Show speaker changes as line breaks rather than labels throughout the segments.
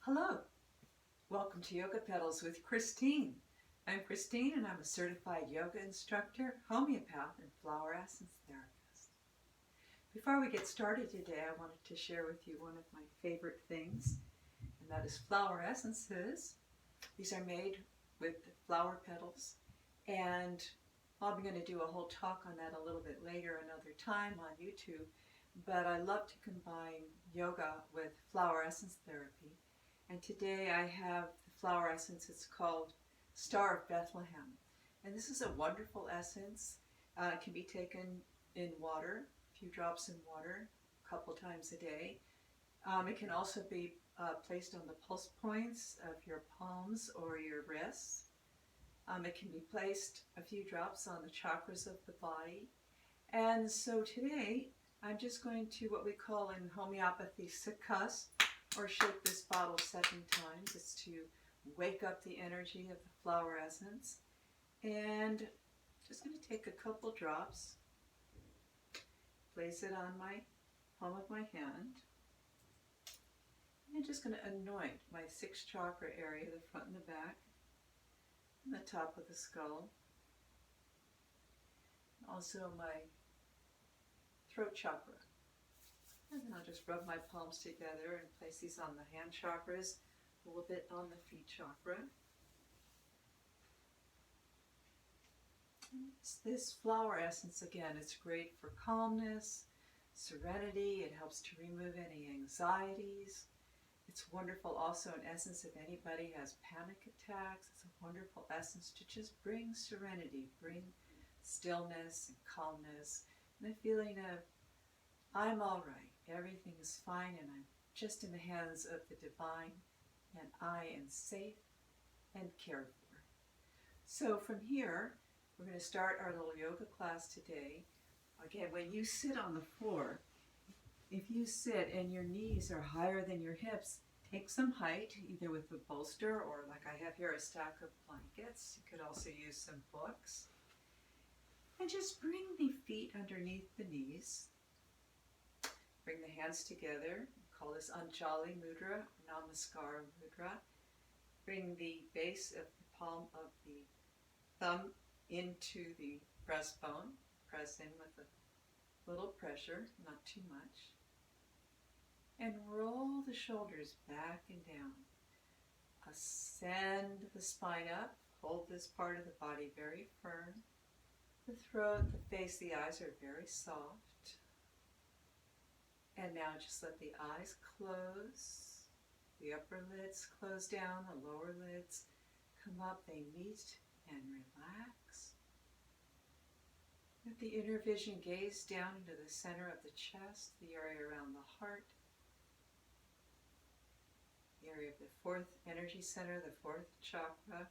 Hello, welcome to Yoga Petals with Christine. I'm Christine and I'm a certified yoga instructor, homeopath, and flower essence therapist. Before we get started today, I wanted to share with you one of my favorite things, and that is flower essences. These are made with flower petals, and I'm going to do a whole talk on that a little bit later another time on YouTube, but I love to combine yoga with flower essence therapy. And today I have the flower essence. It's called Star of Bethlehem. And this is a wonderful essence. It can be taken in water, a few drops in water, a couple times a day. It can also be placed on the pulse points of your palms or your wrists. It can be placed a few drops on the chakras of the body. And so today I'm just going to what we call in homeopathy sikkhass, or shake this bottle 7 times. It's to wake up the energy of the flower essence. And just going to take a couple drops, place it on my palm of my hand, and I'm just going to anoint my 6th chakra area, the front and the back, and the top of the skull, also my throat chakra. And then I'll just rub my palms together and place these on the hand chakras, a little bit on the feet chakra. This flower essence, again, it's great for calmness, serenity. It helps to remove any anxieties. It's wonderful also in essence if anybody has panic attacks. It's a wonderful essence to just bring serenity, bring stillness and calmness, and a feeling of I'm all right, everything is fine, and I'm just in the hands of the divine, and I am safe and cared for. So from here, we're going to start our little yoga class today. Again, when you sit on the floor, if you sit and your knees are higher than your hips, take some height, either with a bolster or, like I have here, a stack of blankets. You could also use some books. And just bring the feet underneath the knees. Bring the hands together. We call this Anjali Mudra, Namaskar Mudra. Bring the base of the palm of the thumb into the breastbone. Press in with a little pressure, not too much. And roll the shoulders back and down. Ascend the spine up. Hold this part of the body very firm. The throat, the face, the eyes are very soft. And now just let the eyes close, the upper lids close down, the lower lids come up, they meet and relax. Let the inner vision gaze down into the center of the chest, the area around the heart, the area of the 4th energy center, the 4th chakra.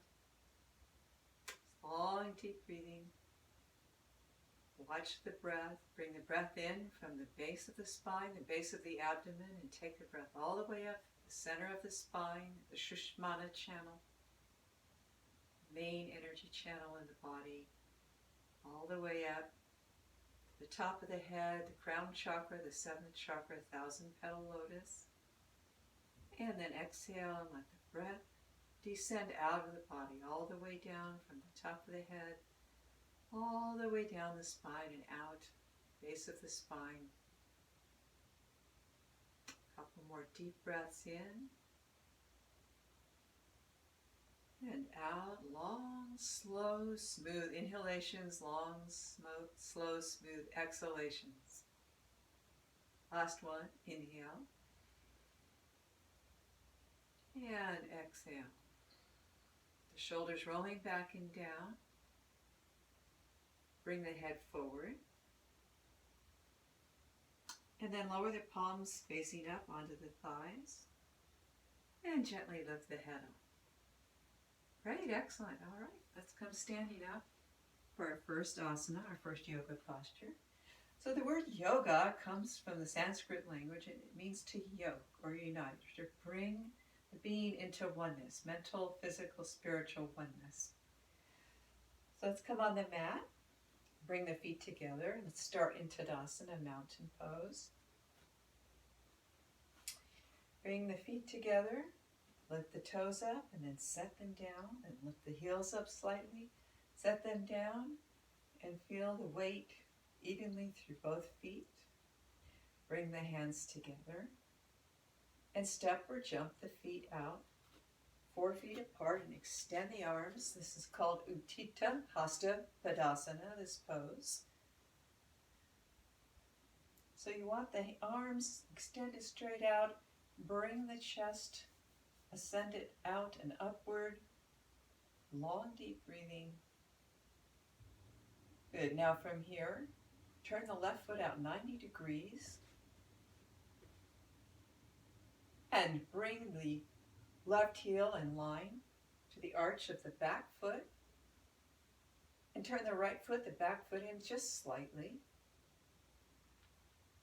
Long, deep breathing. Watch the breath. Bring the breath in from the base of the spine, the base of the abdomen, and take the breath all the way up the center of the spine, the Sushumna channel, main energy channel in the body, all the way up to the top of the head, the crown chakra, the 7th chakra, 1,000-petal lotus. And then exhale and let the breath descend out of the body, all the way down from the top of the head, all the way down the spine and out, base of the spine. A couple more deep breaths in and out. Long, slow, smooth inhalations, long, slow, smooth exhalations. Last one, inhale and exhale. The shoulders rolling back and down. Bring the head forward. And then lower the palms facing up onto the thighs. And gently lift the head up. Great, excellent. All right, let's come standing up for our first asana, our first yoga posture. So the word yoga comes from the Sanskrit language, and it means to yoke or unite, to bring the being into oneness, mental, physical, spiritual oneness. So let's come on the mat. Bring the feet together. Let's start in Tadasana, mountain pose. Bring the feet together. Lift the toes up and then set them down, and lift the heels up slightly. Set them down and feel the weight evenly through both feet. Bring the hands together and step or jump the feet out 4 feet apart and extend the arms. This is called Utthita Hasta Padasana, this pose. So you want the arms extended straight out. Bring the chest, ascend it out and upward. Long, deep breathing. Good. Now from here, turn the left foot out 90 degrees. And bring the left heel in line to the arch of the back foot. And turn the right foot, the back foot in just slightly.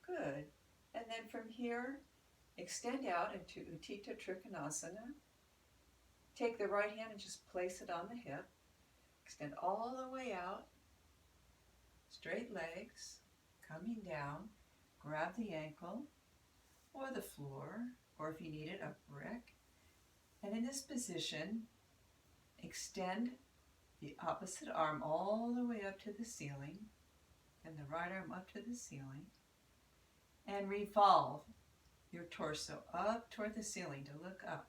Good. And then from here, extend out into Utthita Trikonasana. Take the right hand and just place it on the hip. Extend all the way out. Straight legs, coming down. Grab the ankle or the floor, or if you need it, a brick. And in this position, extend the opposite arm all the way up to the ceiling, and the right arm up to the ceiling, and revolve your torso up toward the ceiling to look up.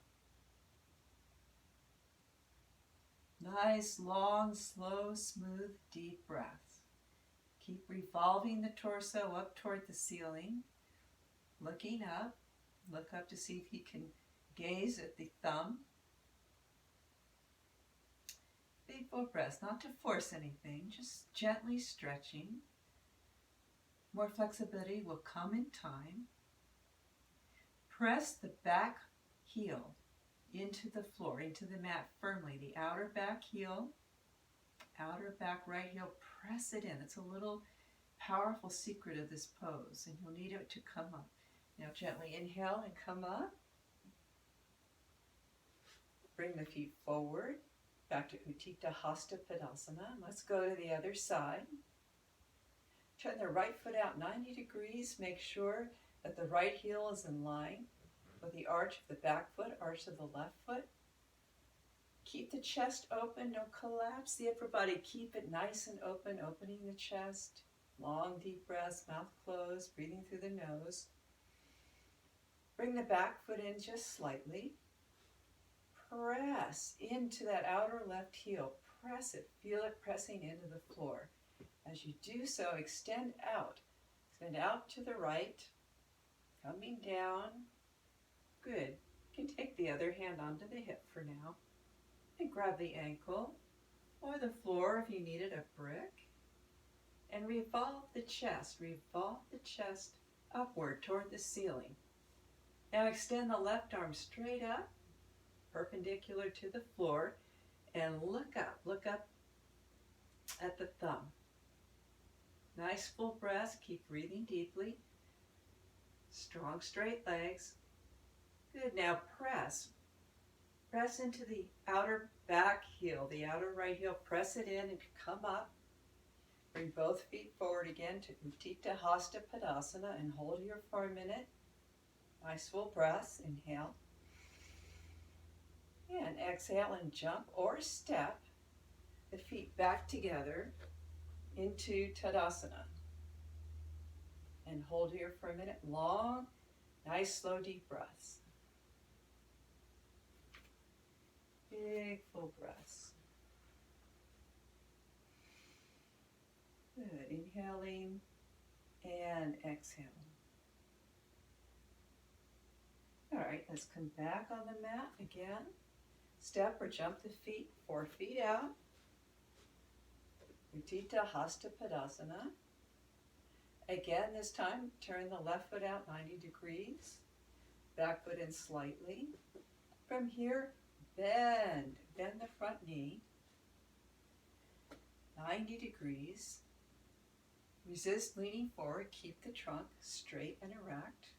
Nice, long, slow, smooth, deep breaths. Keep revolving the torso up toward the ceiling, looking up. Look up to see if you can gaze at the thumb. Big full breaths, not to force anything, just gently stretching. More flexibility will come in time. Press the back heel into the floor, into the mat firmly. The outer back heel, outer back right heel, press it in. It's a little powerful secret of this pose, and you'll need it to come up. Now gently inhale and come up. Bring the feet forward, back to Utthita Hasta Padasana. Let's go to the other side. Turn the right foot out 90 degrees. Make sure that the right heel is in line with the arch of the back foot, arch of the left foot. Keep the chest open, don't collapse the upper body. Keep it nice and open, opening the chest. Long, deep breaths, mouth closed, breathing through the nose. Bring the back foot in just slightly. Press into that outer left heel. Press it. Feel it pressing into the floor. As you do so, extend out. Extend out to the right. Coming down. Good. You can take the other hand onto the hip for now. And grab the ankle or the floor if you needed a brick. And revolve the chest. Revolve the chest upward toward the ceiling. Now extend the left arm straight up, perpendicular to the floor, and look up at the thumb. Nice full breaths, keep breathing deeply. Strong straight legs. Good, now press into the outer back heel, the outer right heel, press it in and come up. Bring both feet forward again to Utthita Hasta Padasana and hold here for a minute. Nice full breaths. Inhale. And exhale and jump or step the feet back together into Tadasana. And hold here for a minute. Long, nice, slow, deep breaths. Big full breaths. Good. Inhaling and exhaling. All right, let's come back on the mat again. Step or jump the feet 4 feet out. Utthita Hasta Padasana. Again, this time, turn the left foot out 90 degrees. Back foot in slightly. From here, bend the front knee 90 degrees. Resist leaning forward. Keep the trunk straight and erect.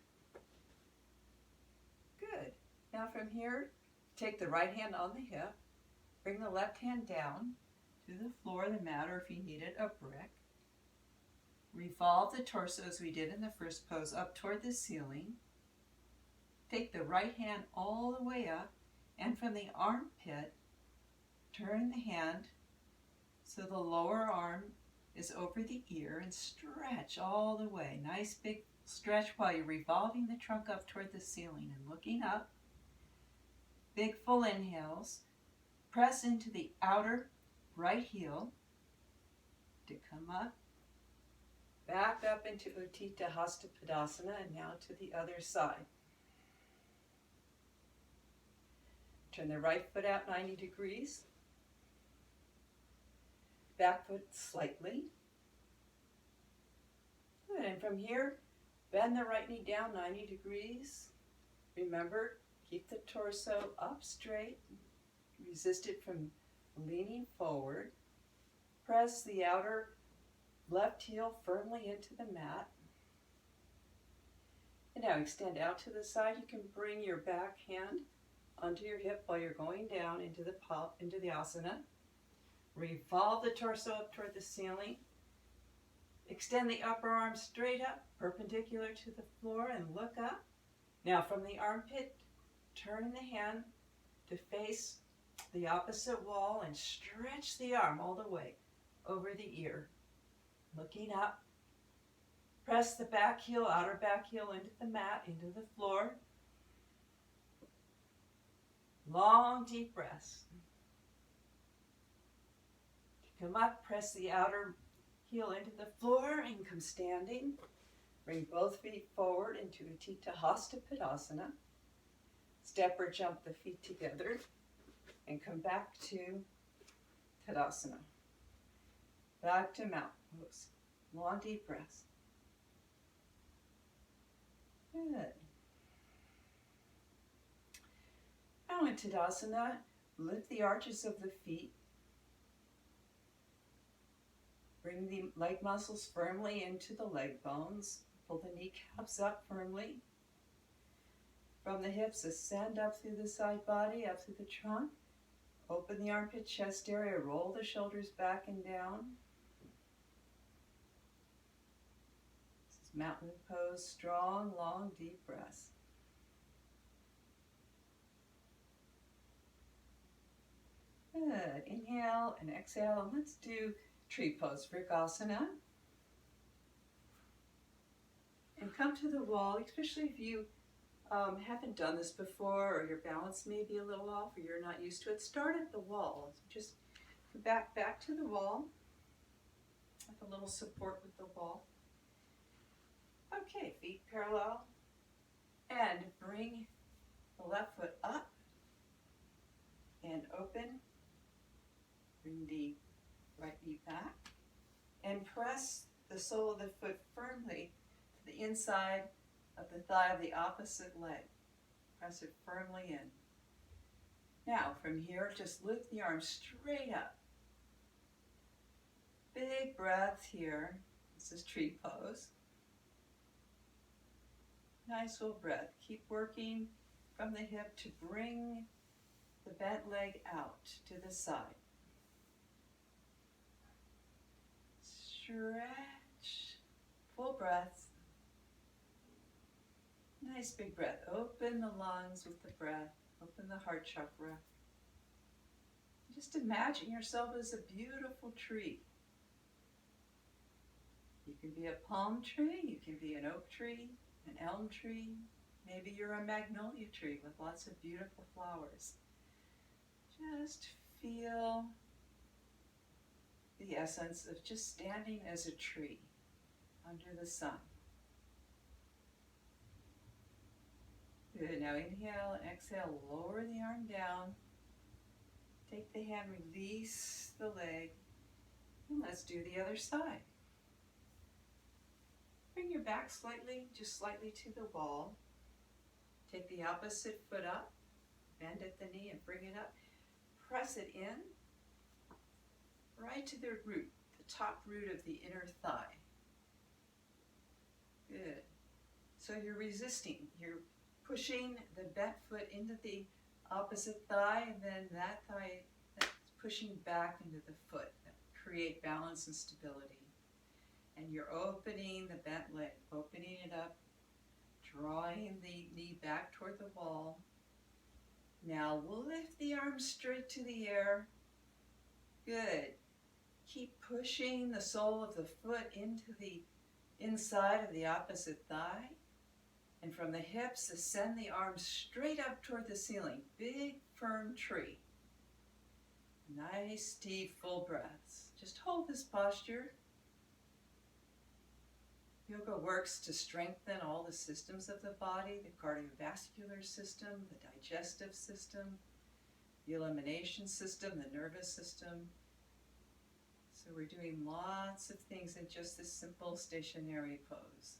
Good. Now from here, take the right hand on the hip. Bring the left hand down to the floor, the mat, or if you needed, a brick. Revolve the torso as we did in the first pose up toward the ceiling. Take the right hand all the way up And from the armpit, turn the hand so the lower arm is over the ear and stretch all the way. Nice big stretch while you're revolving the trunk up toward the ceiling and looking up. Big full inhales. Press into the outer right heel to come up. Back up into Utthita Hasta Padasana and now to the other side. Turn the right foot out 90 degrees. Back foot slightly. Good. And from here, bend the right knee down 90 degrees. Remember, keep the torso up straight. Resist it from leaning forward. Press the outer left heel firmly into the mat. And now extend out to the side. You can bring your back hand onto your hip while you're going down into the asana. Revolve the torso up toward the ceiling. Extend the upper arm straight up, perpendicular to the floor, and look up. Now from the armpit, turn the hand to face the opposite wall and stretch the arm all the way over the ear. Looking up. Press the back heel, outer back heel into the mat, into the floor. Long, deep breaths. To come up, press the outer heel into the floor and come standing. Bring both feet forward into Utthita Hasta Padasana. Step or jump the feet together and come back to Tadasana. Back to mountain pose. Long, deep breaths. Good. Now in Tadasana, lift the arches of the feet. Bring the leg muscles firmly into the leg bones. Pull the kneecaps up firmly. From the hips, ascend up through the side body, up through the trunk. Open the armpit chest area, roll the shoulders back and down. This is mountain pose, strong, long, deep breaths. Good. Inhale and exhale, and let's do tree pose, Vrikasana. And come to the wall, especially if you haven't done this before, or your balance may be a little off, or you're not used to it. Start at the wall. Just back to the wall, with a little support with the wall. Okay, feet parallel, and bring the left foot up and open. Bring the right knee back, and press the sole of the foot firmly to the inside of the thigh of the opposite leg. Press it firmly in. Now, from here, just lift the arms straight up. Big breath here. This is tree pose. Nice full breath. Keep working from the hip to bring the bent leg out to the side. Stretch. Full breath. Nice big breath. Open the lungs with the breath. Open the heart chakra. Just imagine yourself as a beautiful tree. You can be a palm tree, you can be an oak tree, an elm tree. Maybe you're a magnolia tree with lots of beautiful flowers. Just feel the essence of just standing as a tree under the sun. Good. Now inhale and exhale. Lower the arm down. Take the hand, release the leg. And let's do the other side. Bring your back slightly, just slightly to the wall. Take the opposite foot up. Bend at the knee and bring it up. Press it in. Right to the root, the top root of the inner thigh. Good. So you're resisting. You're pushing the bent foot into the opposite thigh, and then that thigh that's pushing back into the foot. That create balance and stability. And you're opening the bent leg, opening it up, drawing the knee back toward the wall. Now lift the arms straight to the air. Good. Keep pushing the sole of the foot into the inside of the opposite thigh. And from the hips, ascend the arms straight up toward the ceiling. Big, firm tree. Nice, deep, full breaths. Just hold this posture. Yoga works to strengthen all the systems of the body, the cardiovascular system, the digestive system, the elimination system, the nervous system. So we're doing lots of things in just this simple stationary pose.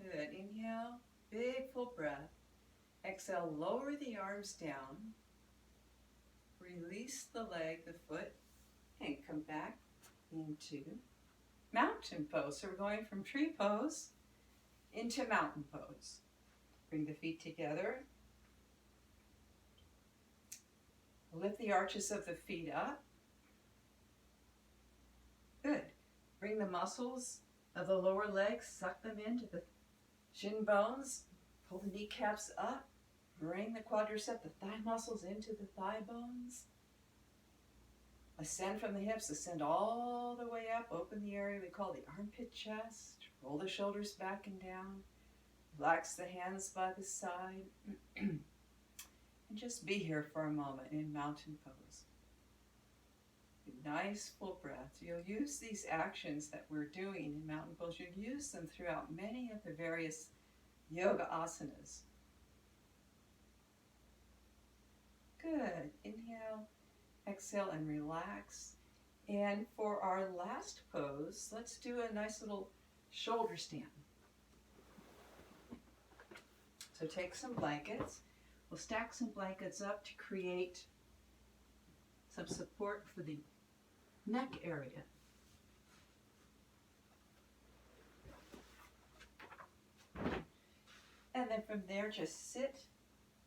Good. Inhale, big full breath. Exhale, lower the arms down. Release the leg, the foot, and come back into mountain pose. So we're going from tree pose into mountain pose. Bring the feet together. Lift the arches of the feet up. Good. Bring the muscles of the lower legs, suck them into the shin bones. Pull the kneecaps up. Bring the quadricep, the thigh muscles into the thigh bones. Ascend from the hips, ascend all the way up. Open the area we call the armpit chest. Roll the shoulders back and down. Relax the hands by the side. And just be here for a moment in mountain pose. Nice full breath. You'll use these actions that we're doing in mountain pose. You'll use them throughout many of the various yoga asanas. Good. Inhale, exhale, and relax. And for our last pose, let's do a nice little shoulder stand. So take some blankets. We'll stack some blankets up to create some support for the neck area. And then from there, just sit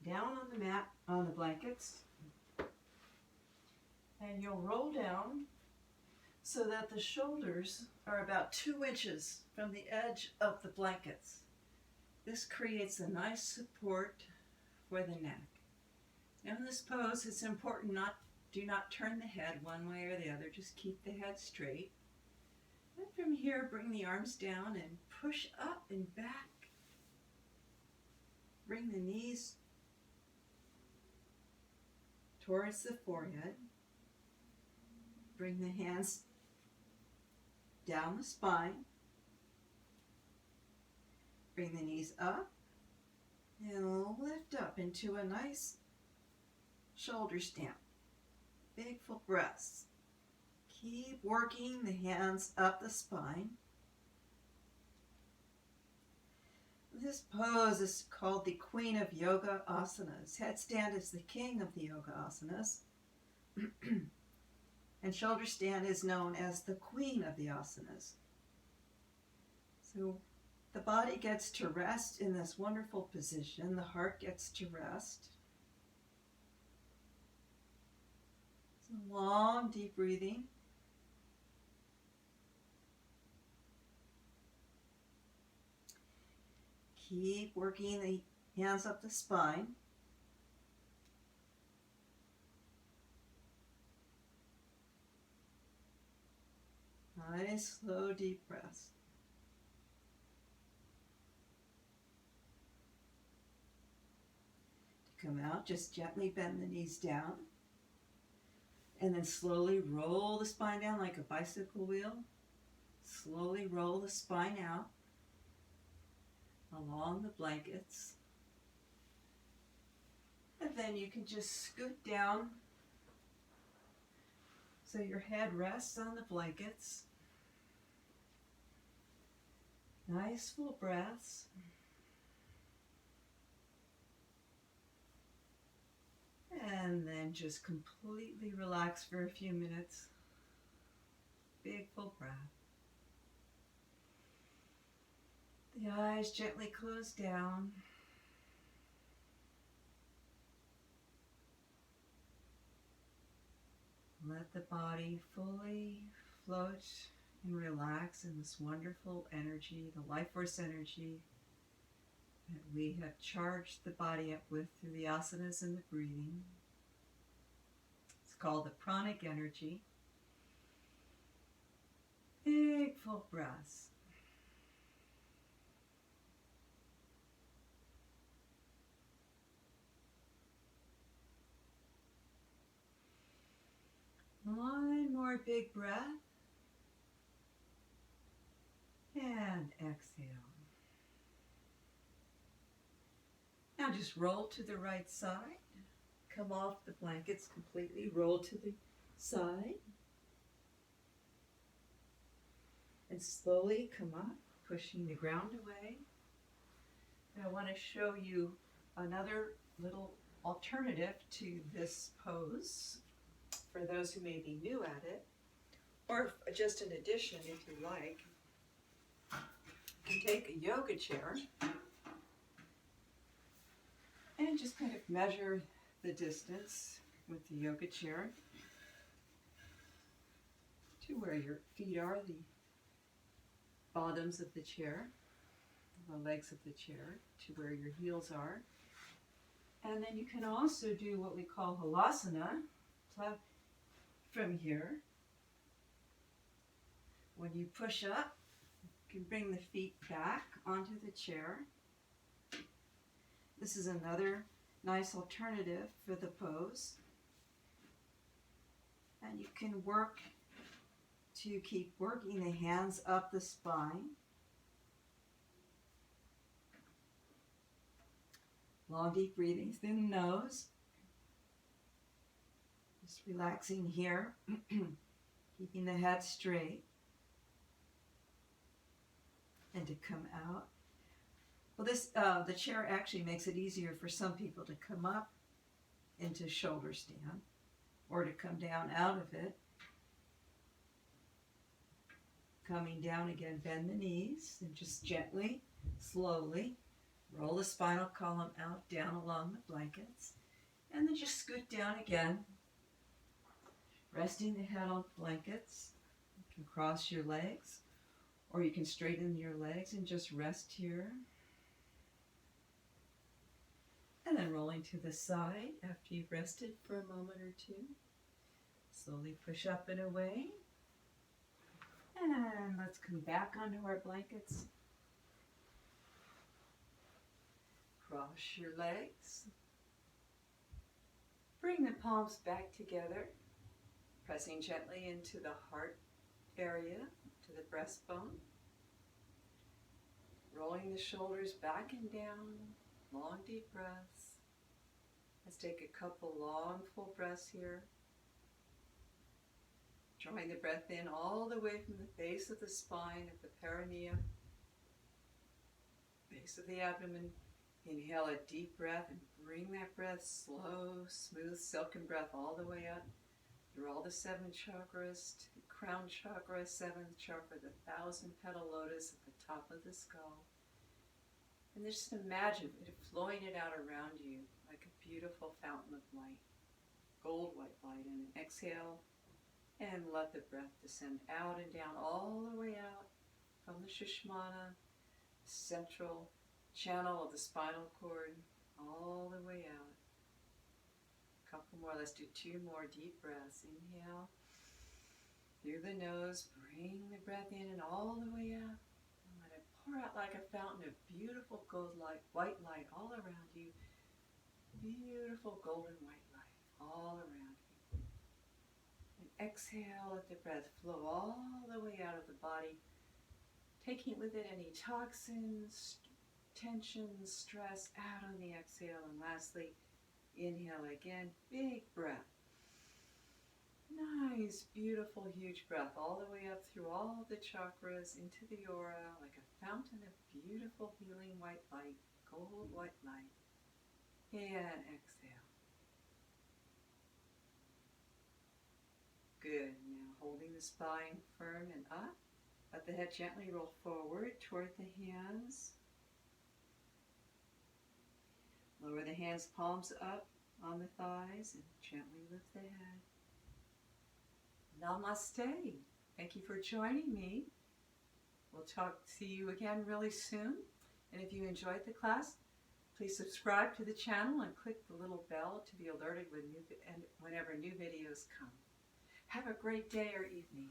down on the mat, on the blankets, and you'll roll down so that the shoulders are about 2 inches from the edge of the blankets. This creates a nice support for the neck. Now in this pose, it's important do not turn the head one way or the other, just keep the head straight. And from here, bring the arms down and push up and back. Bring the knees towards the forehead. Bring the hands down the spine. Bring the knees up and lift up into a nice shoulder stand. Big full breaths. Keep working the hands up the spine. This pose is called the Queen of Yoga Asanas. Headstand is the king of the yoga asanas. And shoulder stand is known as the queen of the asanas. So the body gets to rest in this wonderful position. The heart gets to rest. Some long, deep breathing. Keep working the hands up the spine. Nice, slow, deep breaths. To come out, just gently bend the knees down. And then slowly roll the spine down like a bicycle wheel. Slowly roll the spine out along the blankets. And then you can just scoot down so your head rests on the blankets. Nice full breaths. And then just completely relax for a few minutes. Big full breath. The eyes gently close down. Let the body fully float and relax in this wonderful energy, the life force energy that we have charged the body up with through the asanas and the breathing. It's called the pranic energy. Big full breaths. One more big breath. And exhale. Now just roll to the right side. Come off the blankets completely. Roll to the side. And slowly come up, pushing the ground away. And I want to show you another little alternative to this pose for those who may be new at it, or just an addition if you like. You can take a yoga chair and just kind of measure the distance with the yoga chair to where your feet are, the bottoms of the chair, the legs of the chair, to where your heels are. And then you can also do what we call halasana from here. When you push up, you can bring the feet back onto the chair. This is another nice alternative for the pose. And you can work to keep working the hands up the spine. Long, deep breathing through the nose. Just relaxing here, keeping the head straight. And to come out. Well, the chair actually makes it easier for some people to come up into shoulder stand or to come down out of it. Coming down again, bend the knees and just gently, slowly roll the spinal column out, down along the blankets, and then just scoot down again, resting the head on blankets. You can cross your legs, or you can straighten your legs and just rest here. And then rolling to the side after you've rested for a moment or two. Slowly push up and away. And let's come back onto our blankets. Cross your legs. Bring the palms back together, pressing gently into the heart area, to the breastbone. Rolling the shoulders back and down, long deep breaths. Let's take a couple long full breaths here. Drawing the breath in all the way from the base of the spine, of the perineum, base of the abdomen. Inhale a deep breath and bring that breath slow, smooth, silken breath all the way up through all the 7 chakras to the crown chakra, 7th chakra, the 1,000-petal lotus at the top of the skull. And just imagine it flowing it out around you like a beautiful fountain of light, gold white light. And exhale and let the breath descend out and down all the way out from the Sushumna, central channel of the spinal cord, all the way out. A couple more. Let's do 2 more deep breaths. Inhale through the nose. Bring the breath in and all the way out. And let it pour out like a fountain of beautiful gold light, white light all around you. Beautiful golden white light all around you. And exhale, let the breath flow all the way out of the body, taking with it any toxins, tension, stress out on the exhale. And lastly, inhale again, big breath. Nice, beautiful, huge breath all the way up through all the chakras into the aura like a fountain of beautiful healing white light, gold white light. And exhale. Good. Now holding the spine firm and up. Let the head gently roll forward toward the hands. Lower the hands, palms up on the thighs, and gently lift the head. Namaste. Thank you for joining me. We'll see you again really soon. And if you enjoyed the class, please subscribe to the channel and click the little bell to be alerted whenever new videos come. Have a great day or evening.